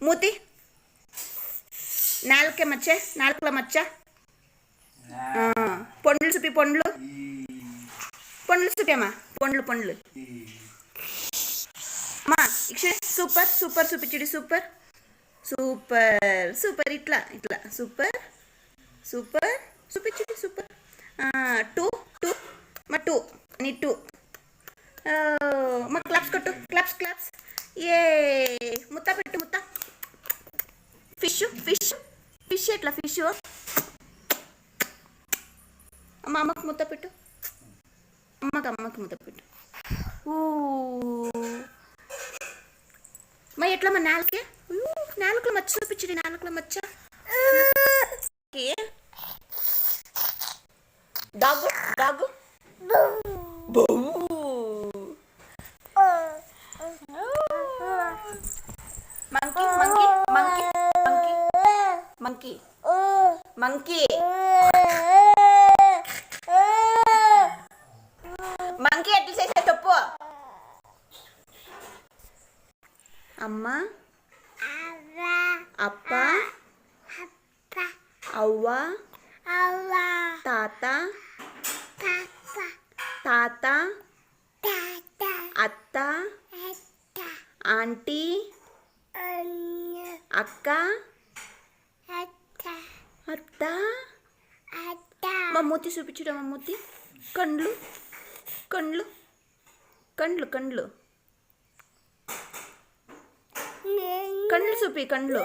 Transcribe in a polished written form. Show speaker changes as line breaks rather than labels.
మూతి, నాలుకే మచ్చ, నాలుకల మచ్చ. పండ్లు చూపి, పండ్లు పండ్లు చూపమ్మా, పండ్లు పండ్లు. అమ్మా ఇక్ష సూపర్ సూపర్ చూపించుడి, సూపర్ సూపర్ సూపర్. ఇట్లా ఇట్లా సూపర్ సూపర్ చూపించుడి, సూపర్. టూ టూ మా టూ నీ టూ. మా క్లాప్స్ కొట్టు, క్లాప్స్ క్లాప్స్. ఏ ముత్త పెట్టు, ముత్త. ఫిష్ ఫిష్ ఫిష్ ఎట్లా ఫిష్. అమ్మ అమ్మకు ముద్ద పెట్టు, అమ్మకి ముద్ద పెట్టు. మా ఎట్లా మా నాలుకే, నాలుగులో మచ్చ చూపించండి, నాలుగులో మచ్చ. Dog dog monkey monkey monkey monkey monkey monkey ఎట్లా చేసే తప్పు. అమ్మ, అప్ప, అవ్వ, తాత, తాత, అత్త, ఆంటీ, అక్క, అత్త. మా మూతి చూపించుడా, మా మూతి. కండ్లు కండ్లు కండ్లు కండ్లు కండ్లు చూపి, కండ్లు.